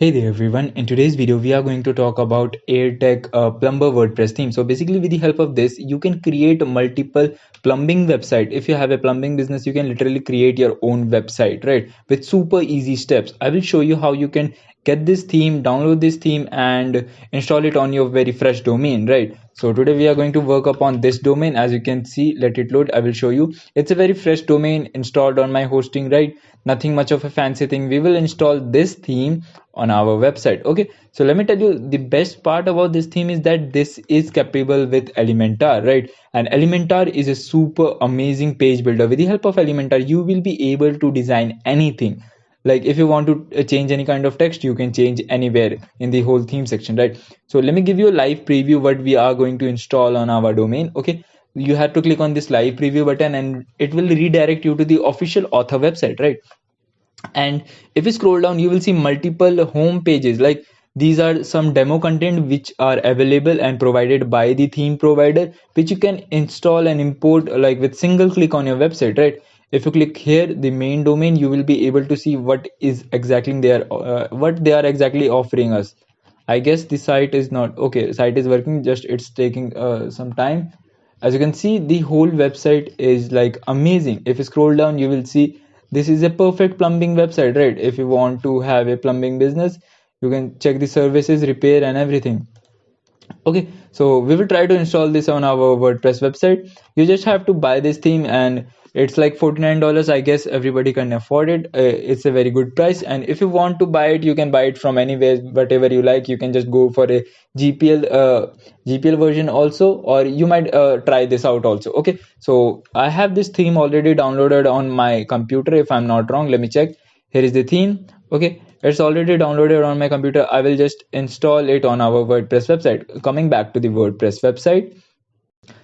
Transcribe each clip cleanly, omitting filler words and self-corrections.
Hey there everyone, in today's video we are going to talk about Airtech Plumber WordPress theme. So basically with the help of this you can create multiple plumbing website. If you have a plumbing business you can literally create your own website, right, with super easy steps. I will show you how you can get this theme, download this theme and install it on your very fresh domain, right? So today we are going to work upon this domain. As you can see, let it load. I will show you. It's a very fresh domain installed on my hosting, right? Nothing much of a fancy thing. We will install this theme on our website. Okay, so let me tell you, the best part about this theme is that this is capable with Elementor, right? And Elementor is a super amazing page builder. With the help of Elementor you will be able to design anything. Like if you want to change any kind of text, you can change anywhere in the whole theme section, right? So let me give you a live preview what we are going to install on our domain. Okay, you have to click on this live preview button and it will redirect you to the official author website, right? And if you scroll down you will see multiple home pages. Like these are some demo content which are available and provided by the theme provider, which you can install and import like with single click on your website, right? If you click here the main domain you will be able to see what is exactly what they are exactly offering us. I guess the site is not okay, site is working, just it's taking some time. As you can see the whole website is like amazing. If you scroll down you will see this is a perfect plumbing website, right? If you want to have a plumbing business you can check the services, repair and everything. Okay, so we will try to install this on our WordPress website. You just have to buy this theme and it's like $49. I guess everybody can afford it. It's a very good price, and if you want to buy it you can buy it from anywhere, whatever you like. You can just go for a GPL version also, or you might try this out also. Okay, so I have this theme already downloaded on my computer if I'm not wrong. Let me check. Here is the theme. Okay, it's already downloaded on my computer. I will just install it on our WordPress website. Coming back to the WordPress website,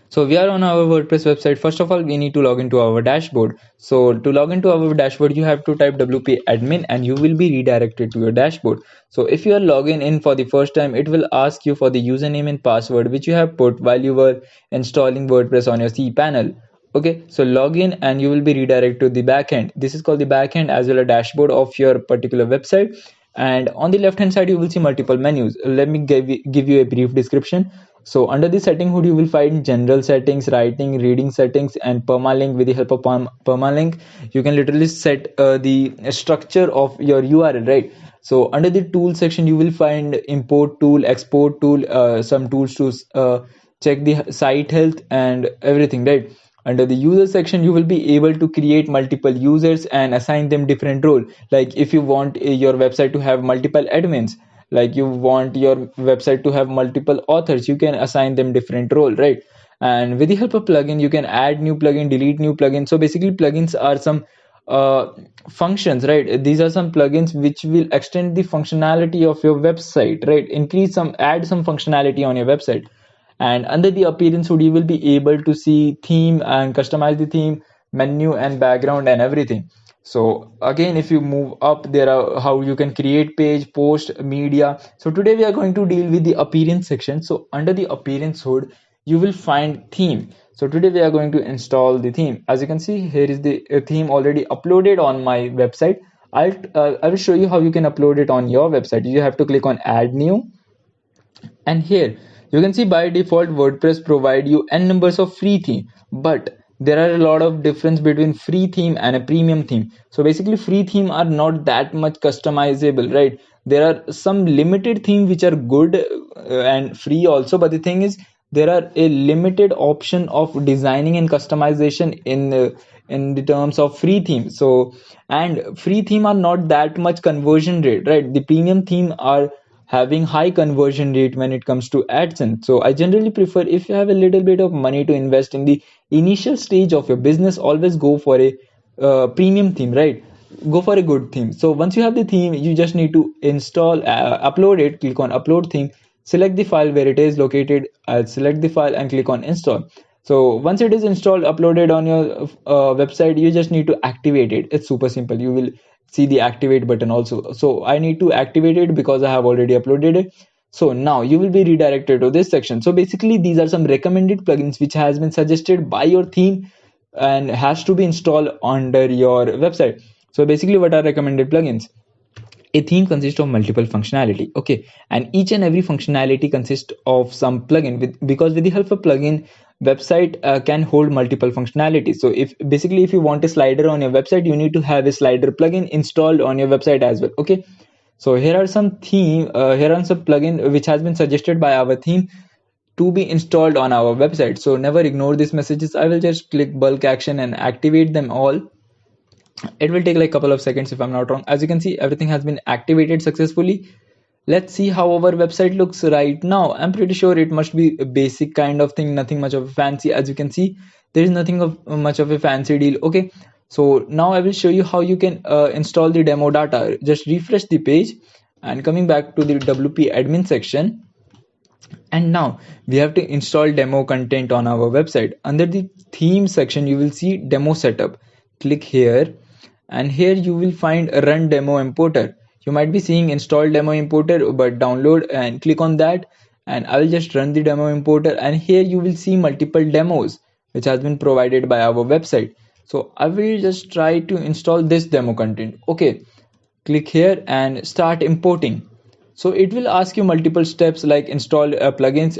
so we are on our WordPress website. First of all we need to log into our dashboard. So to log into our dashboard you have to type wp admin and you will be redirected to your dashboard. So if you are logging in for the first time it will ask you for the username and password which you have put while you were installing WordPress on your cPanel. Okay, so log in and you will be redirected to the backend. This is called the backend as well as dashboard of your particular website. And on the left hand side you will see multiple menus. Let me give you a brief description. So under the setting hood you will find general settings, writing, reading settings and permalink. With the help of permalink you can literally set the structure of your URL, right? So under the tool section you will find import tool, export tool, some tools to check the site health and everything, right? Under the user section you will be able to create multiple users and assign them different role. Like if you want your website to have multiple admins, like you want your website to have multiple authors, you can assign them different role, right? And with the help of plugin you can add new plugin, delete new plugin. So basically plugins are some functions, right? These are some plugins which will extend the functionality of your website, right? Add some functionality on your website. And under the appearance hood you will be able to see theme and customize the theme, menu and background and everything. So again if you move up there are how you can create page, post, media. So today we are going to deal with the appearance section. So under the appearance hood you will find theme. So today we are going to install the theme. As you can see here is the theme already uploaded on my website. I will show you how you can upload it on your website. You have to click on add new, and here you can see by default WordPress provide you n numbers of free theme, but there are a lot of difference between free theme and a premium theme. So basically free theme are not that much customizable, right? There are some limited theme which are good and free also, but the thing is there are a limited option of designing and customization in the terms of free theme. So and free theme are not that much conversion rate, right? The premium theme are having high conversion rate when it comes to AdSense. So I generally prefer, if you have a little bit of money to invest in the initial stage of your business, always go for a premium theme, right? Go for a good theme. So once you have the theme you just need to install, upload it, click on upload theme, select the file where it is located. I'll select the file and click on install. So once it is installed, uploaded on your website, you just need to activate it. It's super simple. You will see the activate button also. So I need to activate it because I have already uploaded it. So now you will be redirected to this section. So basically these are some recommended plugins which has been suggested by your theme and has to be installed under your website. So basically what are recommended plugins? A theme consists of multiple functionality, okay, and each and every functionality consists of some plugin because with the help of plugin, website can hold multiple functionalities. So if basically if you want a slider on your website, you need to have a slider plugin installed on your website as well, okay. So here are some plugin which has been suggested by our theme to be installed on our website. So never ignore these messages. I will just click bulk action and activate them all. It will take like a couple of seconds if I'm not wrong. As you can see, everything has been activated successfully. Let's see how our website looks right now. I'm pretty sure it must be a basic kind of thing, nothing much of a fancy. As you can see, there is nothing of much of a fancy deal, okay. So now I will show you how you can install the demo data. Just refresh the page and coming back to the WP admin section, and now we have to install demo content on our website. Under the theme section, you will see demo setup. Click here, and here you will find a run demo importer. You might be seeing install demo importer, but download and click on that, and I will just run the demo importer, and here you will see multiple demos which has been provided by our website. So I will just try to install this demo content, okay. Click here and start importing. So it will ask you multiple steps like install plugins.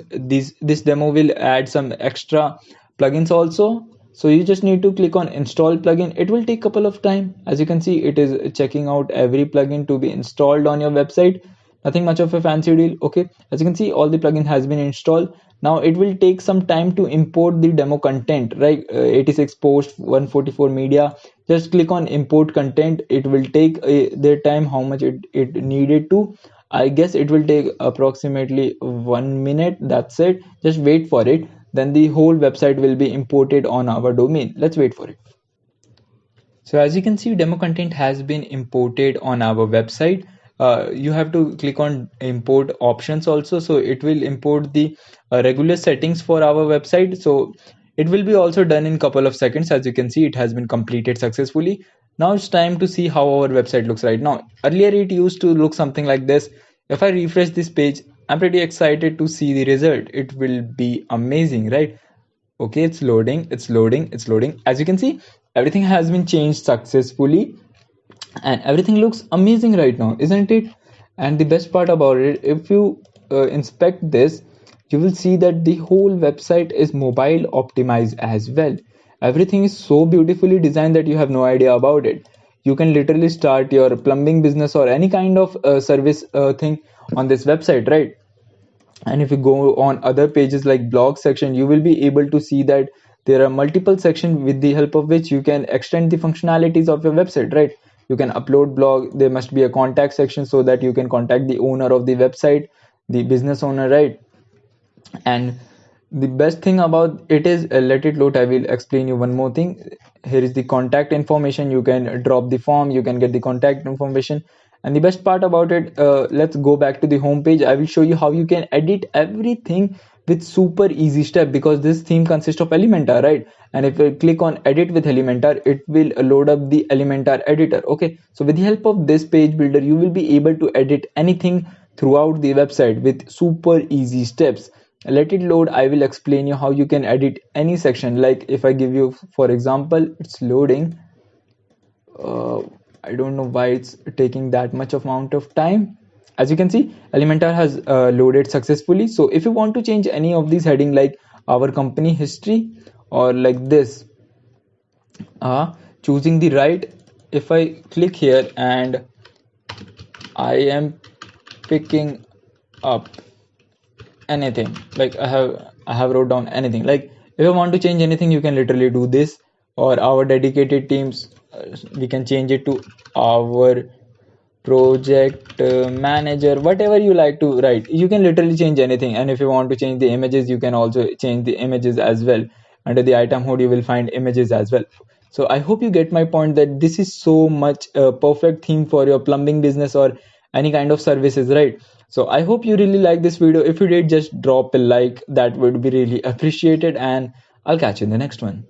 This demo will add some extra plugins also, so you just need to click on install plugin. It will take a couple of time. As you can see, it is checking out every plugin to be installed on your website. Nothing much of a fancy deal, okay. As you can see, all the plugin has been installed. Now it will take some time to import the demo content, right. 86 post, 144 media. Just click on import content. It will take their time, how much it needed to. I guess it will take approximately 1 minute. That's it. Just wait for it. Then the whole website will be imported on our domain. Let's wait for it. So as you can see, demo content has been imported on our website. You have to click on import options also. So it will import the regular settings for our website. So it will be also done in couple of seconds. As you can see, it has been completed successfully. Now it's time to see how our website looks right now. Earlier it used to look something like this. If I refresh this page, I'm pretty excited to see the result. It will be amazing, right? Okay, it's loading. As you can see, everything has been changed successfully and everything looks amazing right now, isn't it? And the best part about it, if you inspect this, you will see that the whole website is mobile optimized as well. Everything is so beautifully designed that you have no idea about it. You can literally start your plumbing business or any kind of service thing on this website, right? And if you go on other pages like blog section, you will be able to see that there are multiple sections with the help of which you can extend the functionalities of your website, right? You can upload blog. There must be a contact section so that you can contact the owner of the website, the business owner, right? And the best thing about it is let it load. I will explain you one more thing. Here is the contact information. You can drop the form, you can get the contact information. And the best part about it, let's go back to the home page. I will show you how you can edit everything with super easy step, because this theme consists of Elementor, right? And if you click on edit with Elementor, it will load up the Elementor editor, okay. So with the help of this page builder, you will be able to edit anything throughout the website with super easy steps. Let it load. I will explain you how you can edit any section. Like if I give you for example, it's loading. I don't know why it's taking that much amount of time. As you can see, Elementor has loaded successfully. So if you want to change any of these heading like our company history or like this, choosing the right, if I click here and I am picking up anything, like I have wrote down anything. Like if I want to change anything, you can literally do this. Or our dedicated teams, we can change it to our project manager, whatever you like to write. You can literally change anything. And if you want to change the images, you can also change the images as well. Under the item hood, you will find images as well. So I hope you get my point that this is so much a perfect theme for your plumbing business or any kind of services, right? So I hope you really like this video. If you did, just drop a like. That would be really appreciated, and I'll catch you in the next one.